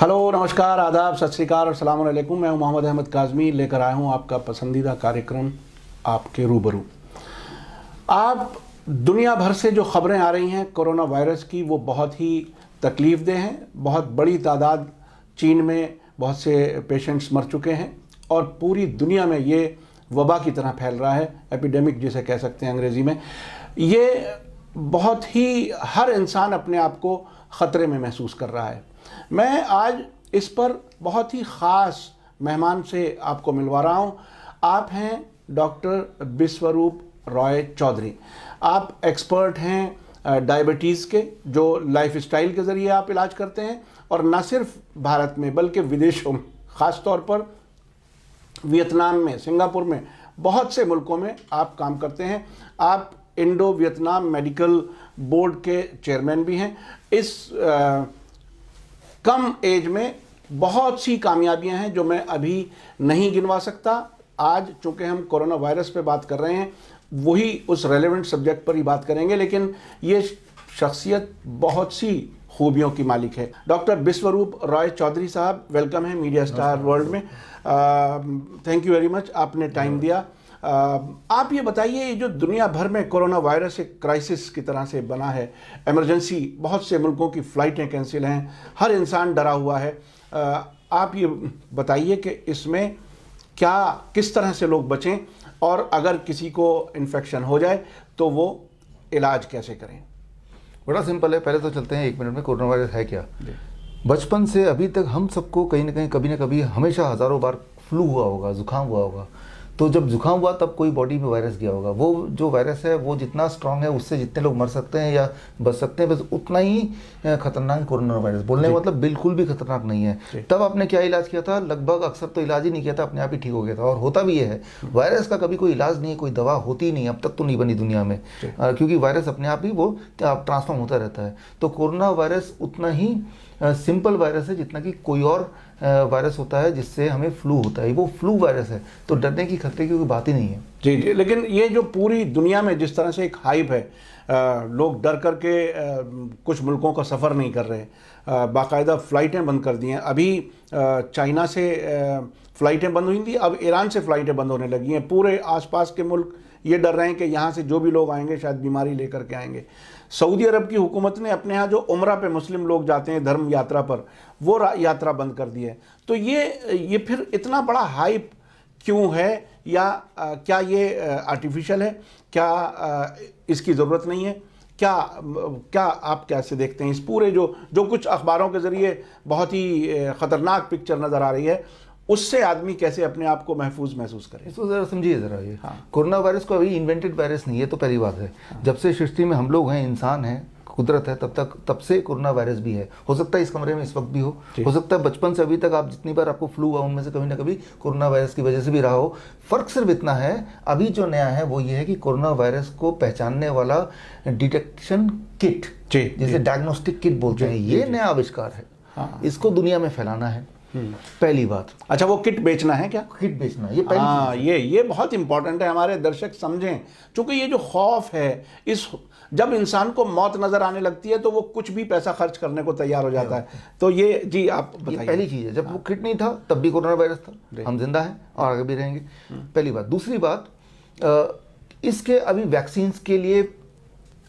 Hello, नमस्कार, आदाब, सत श्री अकाल और सलाम अलैकुम। मैं हूं मोहम्मद अहमद काज़मी, लेकर आया हूं आपका पसंदीदा कार्यक्रम आपके रूबरू। आप दुनिया भर से जो खबरें आ रही हैं कोरोना वायरस की, वो बहुत ही तकलीफ़देह हैं। बहुत बड़ी तादाद, चीन में बहुत से पेशेंट्स मर चुके हैं और पूरी दुनिया में ये वबा की तरह फैल रहा है, एपिडेमिक जिसे कह सकते हैं अंग्रेज़ी में। ये बहुत ही हर इंसान अपने आप को ख़तरे में महसूस कर रहा है। मैं आज इस पर बहुत ही ख़ास मेहमान से आपको मिलवा रहा हूँ। आप हैं डॉक्टर बिस्वरूप रॉय चौधरी। आप एक्सपर्ट हैं डायबिटीज़ के, जो लाइफस्टाइल के ज़रिए आप इलाज करते हैं, और न सिर्फ भारत में बल्कि विदेशों में, ख़ास तौर पर वियतनाम में, सिंगापुर में, बहुत से मुल्कों में आप काम करते हैं। आप इंडो वियतनाम मेडिकल बोर्ड के चेयरमैन भी हैं। इस कम एज में बहुत सी कामयाबियां हैं जो मैं अभी नहीं गिनवा सकता। आज चूँकि हम कोरोना वायरस पे बात कर रहे हैं, वही उस रेलेवेंट सब्जेक्ट पर ही बात करेंगे, लेकिन ये शख्सियत बहुत सी खूबियों की मालिक है। डॉक्टर बिस्वरूप रॉय चौधरी साहब, वेलकम है मीडिया स्टार वर्ल्ड में। थैंक यू वेरी मच, आपने टाइम दिया। आप ये बताइए, ये जो दुनिया भर में कोरोना वायरस एक क्राइसिस की तरह से बना है, इमरजेंसी, बहुत से मुल्कों की फ़्लाइटें कैंसिल हैं, हर इंसान डरा हुआ है। आप ये बताइए कि इसमें क्या, किस तरह से लोग बचें, और अगर किसी को इन्फेक्शन हो जाए तो वो इलाज कैसे करें? बड़ा सिंपल है। पहले तो चलते हैं 1 मिनट में कोरोना वायरस है क्या। बचपन से अभी तक हम सबको कहीं ना कहीं, कभी ना कभी, हमेशा हज़ारों बार फ्लू हुआ होगा, जुकाम हुआ होगा। तो जब जुकाम हुआ तब कोई बॉडी में वायरस गया होगा। वो जो वायरस है वो जितना स्ट्रांग है, उससे जितने लोग मर सकते हैं या बच सकते हैं, बस उतना ही खतरनाक कोरोना वायरस। बोलने का मतलब बिल्कुल भी खतरनाक नहीं है। तब आपने क्या इलाज किया था? लगभग अक्सर तो इलाज ही नहीं किया था, अपने आप ही ठीक हो गया था। और होता भी ये है, वायरस का कभी कोई इलाज नहीं है, कोई दवा होती नहीं, अब तक तो नहीं बनी दुनिया में, क्योंकि वायरस अपने आप ही वो ट्रांसफॉर्म होता रहता है। तो कोरोना वायरस उतना ही सिंपल वायरस है जितना कि कोई और वायरस होता है जिससे हमें फ्लू होता है। वो फ्लू वायरस है, तो डरने की, खतरे की कोई बात ही नहीं है। जी जी, लेकिन ये जो पूरी दुनिया में जिस तरह से एक हाइप है, लोग डर करके कुछ मुल्कों का सफ़र नहीं कर रहे, बाकायदा फ़्लाइटें बंद कर दी हैं। अभी चाइना से फ़्लाइटें बंद हुई थी, अब ईरान से फ़्लाइटें बंद होने लगी हैं। पूरे आसपास के मुल्क ये डर रहे हैं कि यहाँ से जो भी लोग आएंगे शायद बीमारी लेकर के आएंगे। सऊदी अरब की हुकूमत ने अपने यहाँ जो उम्रा पे मुस्लिम लोग जाते हैं धर्म यात्रा पर, वो यात्रा बंद कर दी है। तो ये फिर इतना बड़ा हाइप क्यों है, या क्या ये आर्टिफिशियल है? क्या इसकी ज़रूरत नहीं है? क्या आप कैसे देखते हैं इस पूरे जो कुछ अखबारों के ज़रिए बहुत ही ख़तरनाक पिक्चर नज़र आ रही है, उससे आदमी कैसे अपने आप को महफूज महसूस करे? इसको ज़रा समझिए ज़रा। ये कोरोना वायरस को अभी इन्वेंटेड वायरस नहीं है, तो पहली बात है। जब से सृष्टि में हम लोग हैं, इंसान हैं, कुदरत है, तब से कोरोना वायरस भी है। हो सकता है इस कमरे में इस वक्त भी हो सकता है बचपन से अभी तक आप जितनी बार आपको फ्लू हुआ, उनमें से कभी ना कभी कोरोना वायरस की वजह से भी रहा हो। फ़र्क सिर्फ इतना है, अभी जो नया है वो ये है कि कोरोना वायरस को पहचानने वाला डिटेक्शन किट, जिसे डायग्नोस्टिक किट बोलते हैं, ये नया आविष्कार है। इसको दुनिया में फैलाना है, पहली बात। अच्छा, वो किट बेचना है क्या? किट बेचना, ये पहली ये बहुत इंपॉर्टेंट है, हमारे दर्शक समझें। क्योंकि ये जो खौफ है, जब इंसान को मौत नजर आने लगती है तो वो कुछ भी पैसा खर्च करने को तैयार हो जाता है। तो ये जी आप बताइए। पहली चीज़ है, जब वो किट नहीं था तब भी कोरोना वायरस था, हम जिंदा हैं और आगे भी रहेंगे, पहली बात। दूसरी बात, इसके अभी वैक्सीन्स के लिए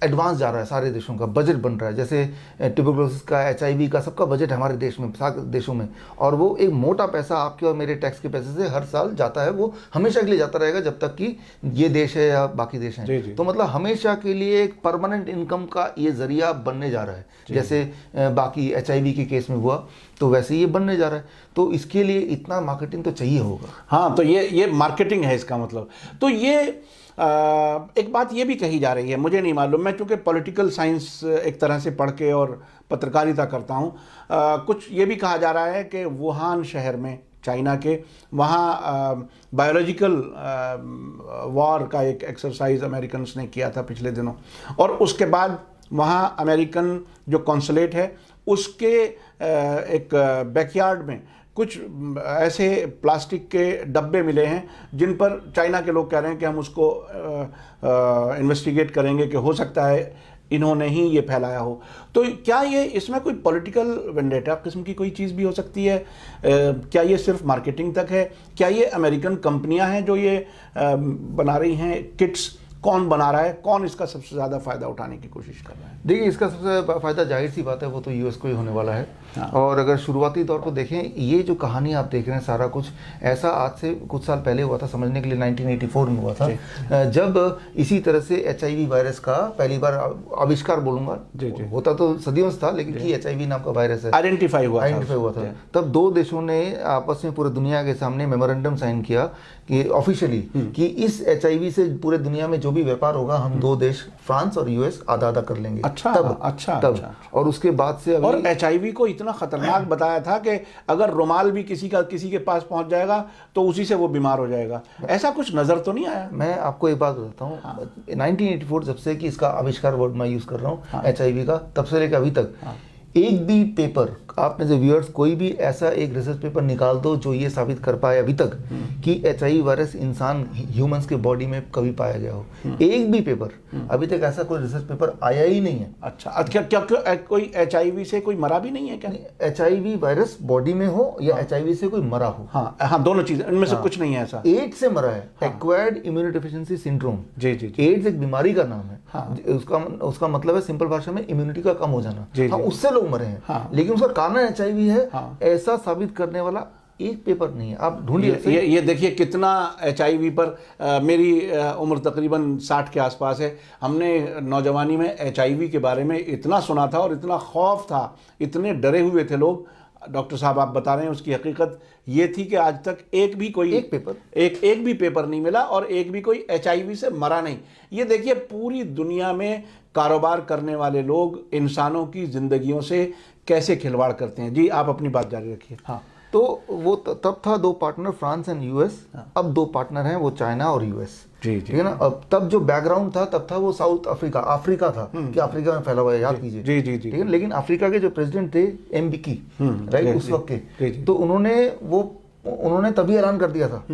एडवांस जा रहा है, सारे देशों का बजट बन रहा है। जैसे ट्यूबरकुलोसिस का, HIV का, सबका बजट हमारे देश में, सारे देशों में। और वो एक मोटा पैसा आपके और मेरे टैक्स के पैसे से हर साल जाता है। वो हमेशा के लिए जाता रहेगा जब तक कि ये देश है या बाकी देश हैं। तो मतलब हमेशा के लिए एक परमानेंट इनकम का ये जरिया बनने जा रहा है। जैसे बाकी HIV के केस में हुआ, तो वैसे ये बनने जा रहा है। तो इसके लिए इतना मार्केटिंग तो चाहिए होगा। हाँ, तो ये मार्केटिंग है इसका मतलब। तो ये एक बात ये भी कही जा रही है, मुझे नहीं मालूम, मैं चूँकि पॉलिटिकल साइंस एक तरह से पढ़ के और पत्रकारिता करता हूँ, कुछ ये भी कहा जा रहा है कि वुहान शहर में, चाइना के, वहाँ बायोलॉजिकल वॉर का एक एक्सरसाइज अमेरिकन ने किया था पिछले दिनों, और उसके बाद वहाँ अमेरिकन जो कॉन्सुलेट है उसके एक बैकयार्ड में कुछ ऐसे प्लास्टिक के डब्बे मिले हैं जिन पर चाइना के लोग कह रहे हैं कि हम उसको इन्वेस्टिगेट करेंगे कि हो सकता है इन्होंने ही ये फैलाया हो। तो क्या ये इसमें कोई पॉलिटिकल वेंडेटा किस्म की कोई चीज़ भी हो सकती है? क्या ये सिर्फ मार्केटिंग तक है? क्या ये अमेरिकन कंपनियां हैं जो ये बना रही हैं किट्स? कौन बना रहा है? कौन इसका सबसे ज़्यादा फ़ायदा उठाने की कोशिश कर रहा है? देखिए, इसका सबसे फ़ायदा जाहिर सी बात है वो तो यूएस को ही होने वाला है। हाँ। और अगर शुरुआती तौर पर देखें, ये जो कहानी आप देख रहे हैं सारा कुछ ऐसा आज से कुछ साल पहले हुआ था, समझने के लिए 1984 में हुआ था, जब इसी तरह से HIV वायरस का पहली बार आविष्कार बोलूँगा, होता तो सदियों से था, लेकिन कि HIV नाम का वायरस है आइडेंटिफाई हुआ था। तब दो देशों ने आपस में पूरे दुनिया के सामने मेमोरेंडम साइन किया कि ऑफिशियली कि इस HIV से पूरे दुनिया में जो भी व्यापार होगा हम दो देश फ्रांस और यूएस आधा आधा कर लेंगे। तब और उसके बाद से अभी, और HIV को इतना खतरनाक बताया था कि अगर रुमाल भी किसी के पास पहुंच जाएगा तो उसी से वो बीमार हो जाएगा। ऐसा कुछ नजर तो नहीं आया? मैं आपको एक बात बताता हूँ, 1984 जब से कि इसका आविष्कार वर्ड मैं यूज कर रहा हूँ HIV का, तब से लेकर अभी तक एक भी पेपर, आप में से व्यूअर्स कोई भी ऐसा एक रिसर्च पेपर निकाल दो जो ये साबित कर पाए अभी तक कि HIV वायरस इंसान ह्यूमंस के बॉडी में कभी पाया गया हो। एक भी पेपर अभी तक ऐसा कोई रिसर्च पेपर आया ही नहीं है। अच्छा, क्या कोई HIV से कोई मरा भी नहीं है क्या? HIV वायरस बॉडी में हो या HIV से कोई मरा हो, हाँ दोनों चीजें, इनमें से कुछ नहीं है ऐसा। एड्स से मरा है, एक्वायर्ड इम्यूनोडेफिशिएंसी सिंड्रोम। जी। एड्स एक बीमारी का नाम है। उसका मतलब है सिंपल भाषा में इम्यूनिटी का कम हो जाना। उससे लोग मरे हैं, लेकिन उसका कारण HIV है ऐसा साबित करने वाला एक पेपर नहीं है। आप ढूंढिए। ये देखिए कितना HIV पर मेरी उम्र तकरीबन 60 के आसपास है। हमने नौजवानी में HIV के बारे में इतना सुना था और इतना खौफ था, इतने डरे हुए थे लोग। डॉक्टर साहब आप बता रहे हैं, उसकी हकीकत ये थी कि आज तक एक भी पेपर नहीं मिला और एक भी कोई HIV से मरा नहीं। ये देखिए पूरी दुनिया में कारोबार करने वाले लोग इंसानों की जिंदगियों से कैसे खिलवाड़ करते हैं। जी आप अपनी बात जारी रखिए। हाँ, तो वो तब था दो पार्टनर फ्रांस एंड यूएस। अब दो पार्टनर हैं, वो चाइना और यूएस। जी ठीक है ना। अब तब जो बैकग्राउंड था तब था वो साउथ अफ्रीका था कि अफ्रीका में फैला हुआ है, याद कीजिए। जी ठीक है। लेकिन अफ्रीका के जो प्रेसिडेंट थे MBकी, राइट, उस वक्त के, तो उन्होंने तभी ऐलान कर दिया था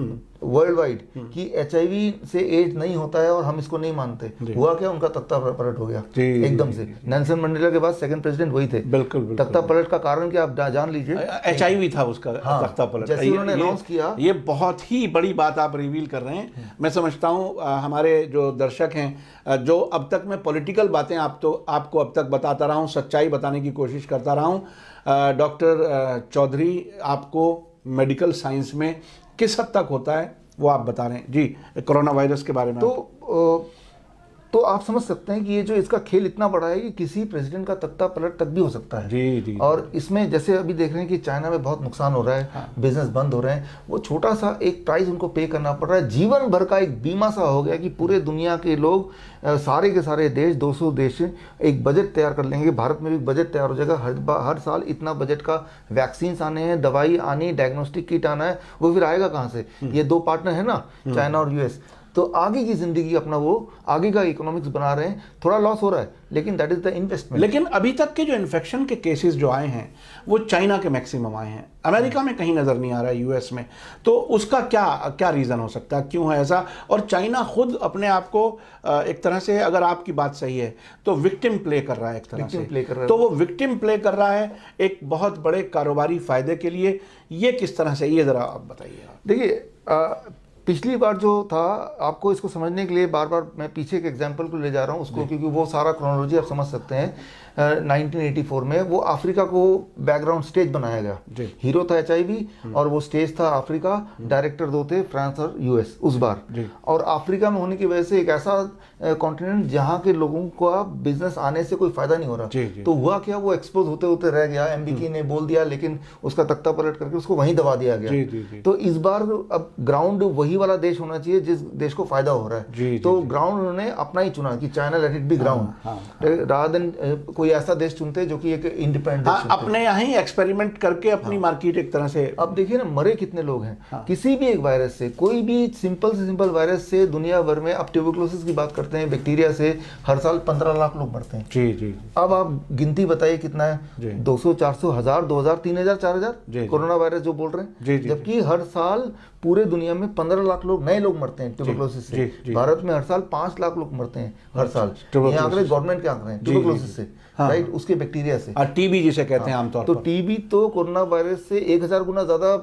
वर्ल्ड वाइड कि HIV से एड्स नहीं होता है और हम इसको नहीं मानते। हुआ क्या, उनका तख्ता पलट हो गया एकदम से। नेल्सन मंडेला के बाद सेकंड प्रेसिडेंट वही थे। बिल्कुल। तख्ता पलट का कारण क्या आप जान लीजिए, HIV था उसका तख्ता पलट। जैसे उन्होंने अनाउंस किया, ये बहुत ही बड़ी बात आप रिवील कर रहे हैं। मैं समझता हूँ हमारे जो दर्शक हैं, जो अब तक मैं पॉलिटिकल बातें आपको अब तक बताता रहा हूँ, सच्चाई बताने की कोशिश करता रहा हूँ। डॉक्टर चौधरी, आपको मेडिकल साइंस में किस हद तक होता है वो आप बता रहे हैं जी, कोरोना वायरस के बारे में। तो आप समझ सकते हैं कि ये जो इसका खेल इतना बड़ा है कि किसी प्रेसिडेंट का तख्ता पलट तक भी हो सकता है। जी। और इसमें जैसे अभी देख रहे हैं कि चाइना में बहुत नुकसान हो रहा है, बिजनेस बंद हो रहे हैं, वो छोटा सा एक प्राइस उनको पे करना पड़ रहा है। जीवन भर का एक बीमा सा हो गया कि पूरे दुनिया के लोग, सारे के सारे देश, 200 देश एक बजट तैयार कर लेंगे। भारत में भी बजट तैयार हो जाएगा। हर साल इतना बजट का वैक्सीन आने हैं, दवाई आनी, डायग्नोस्टिक किट आना है। वो फिर आएगा कहाँ से? ये दो पार्टनर है ना, चाइना और यूएस। तो आगे की जिंदगी अपना वो आगे का इकोनॉमिक्स बना रहे हैं। थोड़ा लॉस हो रहा है लेकिन दैट इज द इन्वेस्टमेंट। लेकिन अभी तक के जो इन्फेक्शन के केसेस जो आए हैं वो चाइना के मैक्सिमम आए हैं, अमेरिका में कहीं नजर नहीं आ रहा है, यूएस में। तो उसका क्या रीजन हो सकता है, क्यों है ऐसा? और चाइना खुद अपने आप को एक तरह से, अगर आपकी बात सही है तो विक्टिम प्ले कर रहा है, एक तरह से। तो वो विक्टिम प्ले कर रहा है एक बहुत बड़े कारोबारी फायदे के लिए। ये किस तरह से, ये जरा आप बताइए। देखिए, पिछली बार जो था, आपको इसको समझने के लिए बार बार मैं पीछे के एग्जाम्पल को ले जा रहा हूँ उसको, क्योंकि वो सारा क्रोनोलॉजी आप समझ सकते हैं। 1984 में वो अफ्रीका को बैकग्राउंड स्टेज बनाया गया। हीरो था HIV और वो स्टेज था अफ्रीका। डायरेक्टर दो थे, फ्रांस और यूएस उस बार। और अफ्रीका में होने की वजह से एक ऐसा कॉन्टिनेंट जहाँ के लोगों का बिजनेस आने से कोई फायदा नहीं हो रहा। तो हुआ क्या, वो एक्सपोज होते होते रह गया। MBकी ने बोल दिया, लेकिन उसका तख्ता पलट करके उसको वहीं दबा दिया गया। तो इस बार अब ग्राउंड वही वाला देश होना चाहिए जिस देश को फायदा हो रहा है। तो ग्राउंड उन्होंने अपना ही चुना कि China let it be ground, rather than कोई ऐसा देश चुनते जो कि एक इंडिपेंडेंट अपने यहाँ ही एक्सपेरिमेंट करके अपनी मार्केट एक तरह से। अब देखिए ना, मरे कितने लोग हैं किसी भी एक वायरस से। कोई भी सिंपल से सिंपल वायरस से दुनिया भर में, अब ट्यूबरकुलोसिस की बात करते हैं, बैक्टीरिया से हर साल 15 लाख लोग मरते हैं। जी। अब आप गिनती बताइए कितना है, 200, 400, 1000, 2000, 3000, 4000 कोरोना वायरस जो बोल रहे हैं। जबकि हर साल पूरे दुनिया में 15 लाख लोग नए लोग मरते हैं ट्यूबरकुलोसिस से। जी। भारत में हर साल 5 लाख लोग मरते हैं हर साल। ये आंकड़े गवर्नमेंट के आंकड़े हैं ट्यूबरकुलोसिस से, राइट, उसके बैक्टीरिया से। और टीबी जिसे कहते हैं आमतौर तो पर, टीबी तो कोरोना वायरस से 1000 गुना ज्यादा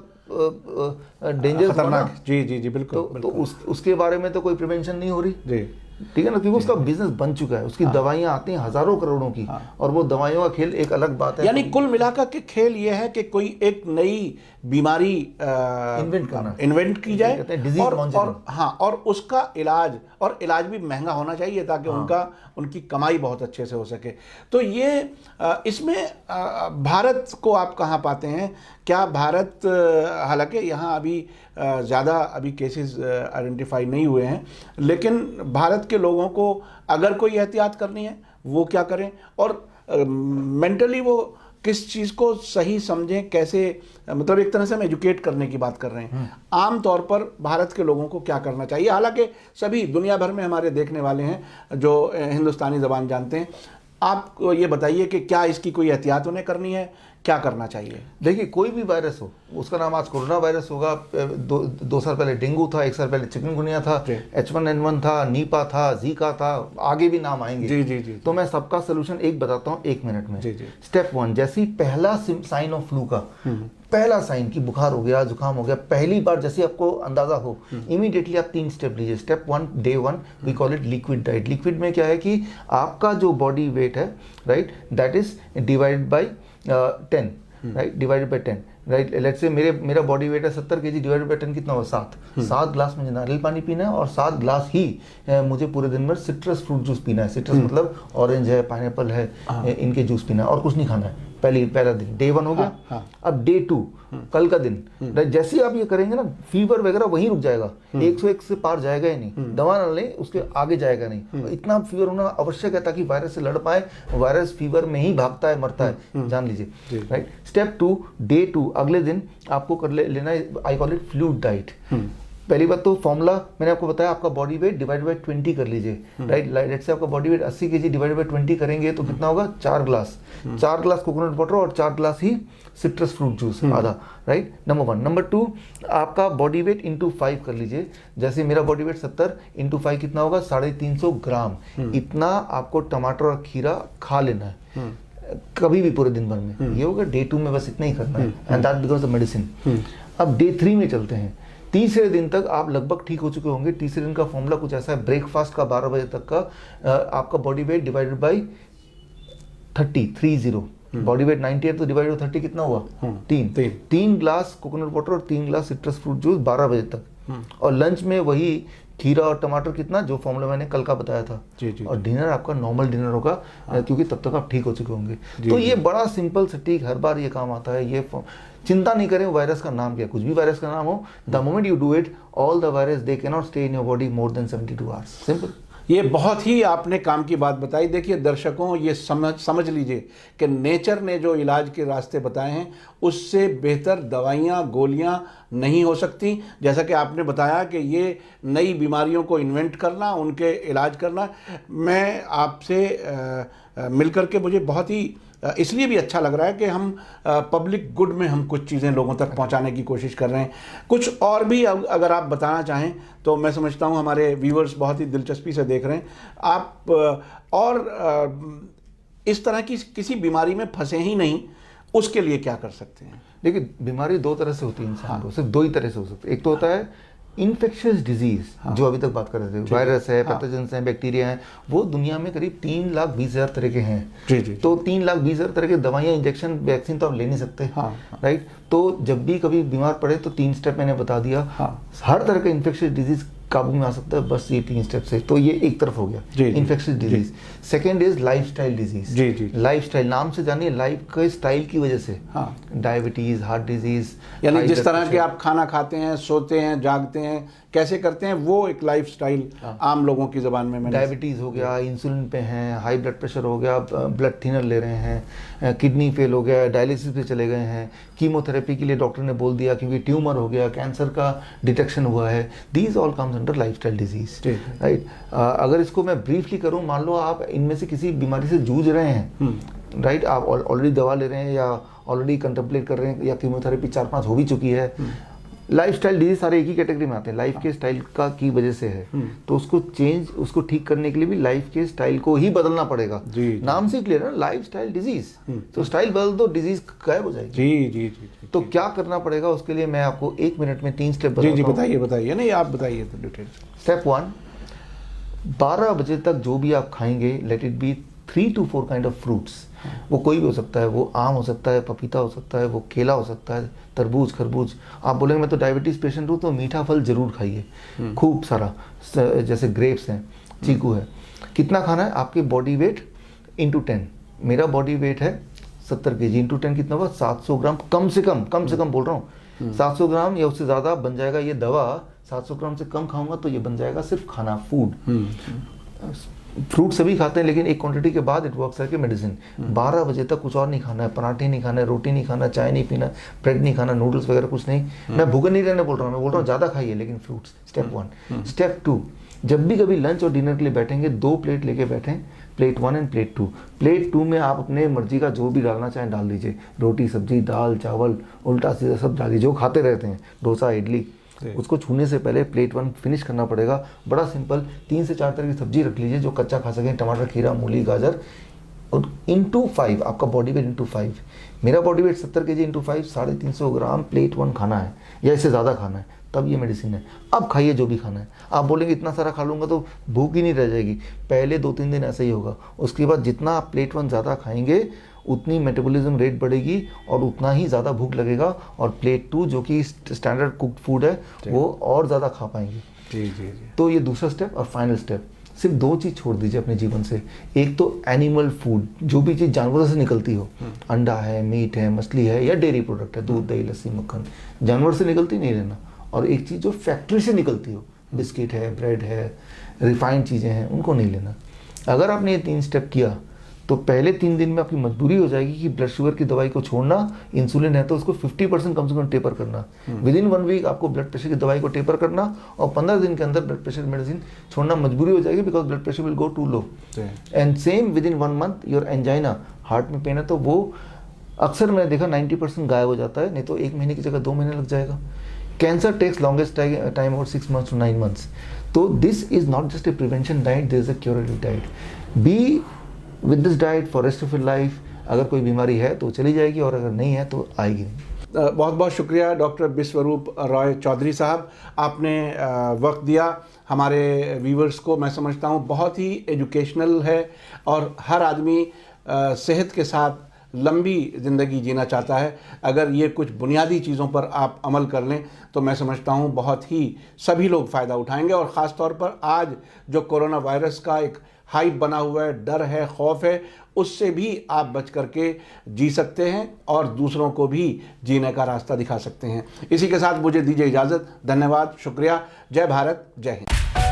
डेंजरस, खतरनाक। जी जी जी, बिल्कुल। तो उसके बारे में तो कोई प्रिवेंशन नहीं हो रही, जी, ठीक है ना, क्योंकि उसका बिजनेस बन चुका है, उसकी दवाइयां आती हैं हजारों करोड़ों की, और वो दवाइयों का खेल एक अलग बात है। यानी कुल मिलाकर के खेल ये है कि कोई एक नई बीमारी इन्वेंट की जाए, और उसका इलाज भी महंगा होना चाहिए ताकि उनकी कमाई बहुत अच्छे से हो सके। तो ये इसमें भारत को आप कहाँ पाते हैं? क्या भारत, हालांकि यहाँ अभी ज़्यादा केसेस आइडेंटिफाई नहीं हुए हैं, लेकिन भारत के लोगों को अगर कोई एहतियात करनी है वो क्या करें, और मेंटली वो किस चीज़ को सही समझें, कैसे, मतलब एक तरह से हम एजुकेट करने की बात कर रहे हैं। आम तौर पर भारत के लोगों को क्या करना चाहिए? हालांकि सभी दुनिया भर में हमारे देखने वाले हैं जो हिंदुस्तानी ज़बान जानते हैं। आप ये बताइए कि क्या इसकी कोई एहतियात उन्हें करनी है, क्या करना चाहिए? देखिए, कोई भी वायरस हो, उसका नाम आज कोरोना वायरस होगा, दो साल पहले डेंगू था, 1 साल पहले चिकनगुनिया था, H1N1 था, नीपा था, जीका था, आगे भी नाम आएंगे। जी जी जी। तो मैं सबका सोल्यूशन एक बताता हूँ 1 मिनट में। जी जी। स्टेप 1, जैसे ही पहला साइन ऑफ फ्लू का पहला साइन की बुखार हो गया, जुकाम हो गया, पहली बार जैसे आपको अंदाजा हो, इमीडिएटली आप 3 स्टेप लीजिए। Step 1, day 1 we call it liquid diet. Liquid में क्या है कि आपका जो बॉडी वेट है, right, that is divided by 10, right, divided by 10, right. Let's say मेरा बॉडी वेट है 70 kg, डिवाइडेड बाई 10 कितना हुआ? 7 ग्लास मुझे नारियल पानी पीना है, और 7 ग्लास ही मुझे पूरे दिन में सिट्रस फ्रूट जूस पीना है। सिट्रस मतलब ऑरेंज है, पाइनएप्पल है, इनके जूस पीना है, और कुछ नहीं खाना है। पहला दिन, डे 1 हो गया। अब डे 2, कल का दिन, जैसे ही आप ये करेंगे ना, फीवर वगैरह वहीं रुक जाएगा, 101 से पार जाएगा ही नहीं, दवा ना लें उसके आगे जाएगा नहीं। इतना फीवर होना आवश्यक है ताकि वायरस से लड़ पाए। वायरस फीवर में ही भागता है, मरता है, जान लीजिए, राइट। स्टेप 2, डे 2, अगले दिन आपको कर लेना है, I call it fluid diet. पहली बात तो फॉर्मूला मैंने आपको बताया, आपका बॉडी वेट डिवाइड बाई 20 कर लीजिए, राइट। लेट्स से आपका body weight 80 kg divide by 20 करेंगे तो कितना होगा? 4 ग्लास। 4 ग्लास कोकोनट वाटर और 4 ग्लास ही सिट्रस फ्रूट जूस, आधा, राइट। नंबर 1। नंबर 2, आपका बॉडी वेट इंटू 5 कर लीजिए। जैसे मेरा बॉडी वेट 70 इंटू 5 कितना होगा? 350 ग्राम। इतना आपको टमाटर और खीरा खा लेना है कभी भी पूरे दिन भर में। ये होगा डे 2 में, बस इतना ही करना है, and that becomes a medicine. अब डे 3 में चलते हैं। तीसरे दिन तक आप लगभग ठीक हो चुके होंगे। तीसरे दिन का फॉर्मूला कुछ ऐसा है, ब्रेकफास्ट का 12 बजे तक का आपका body weight divided by 30, body weight 90 है तो डिवाइड बाई 30 कितना हुआ? 3 ग्लास कोकोनट वाटर और 3 ग्लास सिट्रस फ्रूट जूस 12 बजे तक। और लंच में वही खीरा और टमाटर कितना, जो फॉर्मूला मैंने कल का बताया था। और डिनर आपका नॉर्मल डिनर होगा, क्योंकि तब तक आप ठीक हो चुके होंगे। तो ये बड़ा सिंपल सटीक, हर बार ये काम आता है। ये चिंता नहीं करें वायरस का नाम क्या, कुछ भी वायरस का नाम हो, the moment you do it, all the virus they can not stay in your body more than 72 hours. Simple. ये बहुत ही आपने काम की बात बताई। देखिए दर्शकों, ये समझ लीजिए कि नेचर ने जो इलाज के रास्ते बताए हैं उससे बेहतर दवाइयाँ, गोलियाँ नहीं हो सकती। जैसा कि आपने बताया कि ये नई बीमारियों को इन्वेंट करना, उनके इलाज करना, मैं आपसे मिलकर के मुझे बहुत ही इसलिए भी अच्छा लग रहा है कि हम पब्लिक गुड में हम कुछ चीज़ें लोगों तक पहुंचाने की कोशिश कर रहे हैं। कुछ और भी अगर आप बताना चाहें तो मैं समझता हूं हमारे व्यूअर्स बहुत ही दिलचस्पी से देख रहे हैं। आप और इस तरह की किसी बीमारी में फंसे ही नहीं, उसके लिए क्या कर सकते हैं? देखिए, बीमारी 2 तरह से होती है इंसान को, सिर्फ 2 ही तरह से हो सकती है। एक तो होता है इन्फेक्शियस डिजीज, जो अभी तक बात कर रहे थे, वायरस है, पैथोजेंस हैं, बैक्टीरिया हैं, वो दुनिया में करीब 3,20,000 तरह के हैं। तो 3,20,000 तरह के दवाइयाँ, इंजेक्शन, वैक्सीन तो आप ले नहीं सकते, राइट। तो जब भी कभी बीमार पड़े तो 3 स्टेप मैंने बता दिया। हर तरह का इन्फेक्शियस डिजीज काबू में आ सकता है बस ये 3 स्टेप से। तो ये एक तरफ हो गया infectious disease. Second is lifestyle disease. Lifestyle नाम से जानिए, लाइफ के स्टाइल की वजह से, डायबिटीज, हार्ट डिजीज, यानी जिस तरह के आप खाना खाते हैं, सोते हैं, जागते हैं, कैसे करते हैं, वो एक लाइफस्टाइल आम लोगों की ज़बान में। डायबिटीज़ हो गया, इंसुलिन पे हैं, हाई ब्लड प्रेशर हो गया, ब्लड थिनर ले रहे हैं, किडनी फेल हो गया, डायलिसिस पे चले गए हैं, कीमोथेरेपी के लिए डॉक्टर ने बोल दिया क्योंकि ट्यूमर हो गया, कैंसर का डिटेक्शन हुआ है। These all comes under lifestyle disease, right. अगर इसको मैं ब्रीफली करूँ, मान लो आप इनमें से किसी बीमारी से जूझ रहे हैं, राइट, आप ऑलरेडी दवा ले रहे हैं या ऑलरेडी कंटेम्पलेट कर रहे हैं या कीमोथेरेपी 4-5 हो भी चुकी है, लाइफस्टाइल डिजीज सारे एक ही कैटेगरी में आते हैं, लाइफ के स्टाइल का की वजह से है। तो उसको ठीक करने के लिए भी लाइफ के स्टाइल को ही बदलना पड़ेगा। जी, नाम से क्लियर है ना, लाइफस्टाइल डिजीज। तो स्टाइल बदल दो, डिजीज गायब हो जाएगी। जी जी जी जी। तो क्या करना पड़ेगा उसके लिए मैं आपको 1 मिनट में 3 स्टेप जी जी बताता हूँ। बताइए बताइए, नहीं आप बताइए तो डिटेल। स्टेप 1, 12 बजे तक जो भी आप खाएंगे, let it be 3 to 4 kind of fruits. वो कोई भी हो सकता है, वो आम हो सकता है, पपीता हो सकता है, वो केला हो सकता है, तरबूज, खरबूज। आप बोलेंगे मैं तो डायबिटीज पेशेंट हूँ, तो मीठा फल जरूर खाइए, खूब सारा, जैसे ग्रेप्स हैं, चीकू है। कितना खाना है? आपके बॉडी वेट इंटू 10। मेरा बॉडी वेट है 70 kg, इंटू 10 कितना हुआ? 700 ग्राम कम से कम बोल रहा हूँ। 700 ग्राम या उससे ज़्यादा बन जाएगा ये दवा। 700 ग्राम से कम खाऊंगा तो ये बन जाएगा सिर्फ खाना, फूड। फ्रूट सभी खाते हैं, लेकिन एक क्वांटिटी के बाद इट वर्क्स है कि मेडिसिन। 12 बजे तक कुछ और नहीं खाना है, पराठे नहीं खाना है, रोटी नहीं खाना, चाय नहीं पीना, ब्रेड नहीं खाना, नूडल्स वगैरह कुछ नहीं। मैं भूखे नहीं रहने बोल रहा हूँ, मैं बोल रहा हूँ ज़्यादा खाइए लेकिन फ्रूट्स। स्टेप 1। स्टेप 2, जब भी कभी लंच और डिनर के लिए बैठेंगे, 2 प्लेट लेके बैठें, प्लेट 1 एंड प्लेट 2। प्लेट 2 में आप अपने मर्जी का जो भी डालना चाहें डाल दीजिए, रोटी, सब्जी, दाल, चावल, उल्टा सीधा सब डालिए, जो खाते रहते हैं, डोसा, इडली। उसको छूने से पहले प्लेट 1 फिनिश करना पड़ेगा। बड़ा सिंपल, 3 से 4 तरह की सब्जी रख लीजिए जो कच्चा खा सकें, टमाटर, खीरा, मूली, गाजर, और इंटू 5 आपका बॉडी वेट इंटू 5। मेरा बॉडी वेट 70 kg इंटू 5, 350 ग्राम प्लेट 1 खाना है या इससे ज़्यादा खाना है, तब ये मेडिसिन है। अब खाइए जो भी खाना है। आप बोलेंगे इतना सारा खा लूँगा तो भूख ही नहीं रह जाएगी। पहले 2-3 दिन ऐसा ही होगा, उसके बाद जितना आप प्लेट 1 ज़्यादा खाएंगे उतनी मेटाबॉलिज्म रेट बढ़ेगी और उतना ही ज़्यादा भूख लगेगा, और प्लेट 2 जो कि स्टैंडर्ड कुक्ड फूड है वो और ज़्यादा खा पाएंगे। जी जी जी। तो ये दूसरा स्टेप। और फाइनल स्टेप, सिर्फ 2 चीज़ छोड़ दीजिए अपने जीवन से। एक तो एनिमल फूड, जो भी चीज़ जानवरों से निकलती हो, अंडा है, मीट है, मछली है, या डेयरी प्रोडक्ट है, दूध, दही, लस्सी, मक्खन, जानवर से निकलती नहीं लेना। और एक चीज़ जो फैक्ट्री से निकलती हो, बिस्किट है, ब्रेड है, रिफाइंड चीज़ें हैं, उनको नहीं लेना। अगर आपने ये 3 स्टेप किया तो पहले 3 दिन में आपकी मजबूरी हो जाएगी कि ब्लड शुगर की दवाई को छोड़ना। इंसुलिन है तो उसको 50% कम से कम टेपर करना। विदिन 1 वीक आपको ब्लड प्रेशर की दवाई को टेपर करना, और 15 दिन के अंदर ब्लड प्रेशर मेडिसिन छोड़ना मजबूरी हो जाएगी, because blood pressure will go to low. And same within 1 month your angina, heart में पेन है तो वो अक्सर मैंने देखा 90% गायब हो जाता है, नहीं तो 1 महीने की जगह 2 महीने लग जाएगा। कैंसर टेक्स लॉन्गेस्ट टाइम और 6 months to 9 months। तो this is not just a prevention diet, this is a curative diet. Be with this diet for rest of your life. अगर कोई बीमारी है तो चली जाएगी, और अगर नहीं है तो आएगी नहीं। बहुत बहुत शुक्रिया डॉक्टर बिस्वरूप रॉय चौधरी साहब, आपने वक्त दिया हमारे व्यूवर्स को। मैं समझता हूँ बहुत ही एजुकेशनल है, और हर आदमी सेहत के साथ लंबी ज़िंदगी जीना चाहता है। अगर ये कुछ बुनियादी चीज़ों पर आप अमल कर लें तो मैं समझता हूँ बहुत ही सभी लोग फ़ायदा उठाएंगे। और ख़ास तौर पर आज जो कोरोना वायरस का एक हाइप बना हुआ है, डर है, खौफ है, उससे भी आप बच करके जी सकते हैं और दूसरों को भी जीने का रास्ता दिखा सकते हैं। इसी के साथ मुझे दीजिए इजाज़त। धन्यवाद, शुक्रिया। जय भारत, जय हिंद।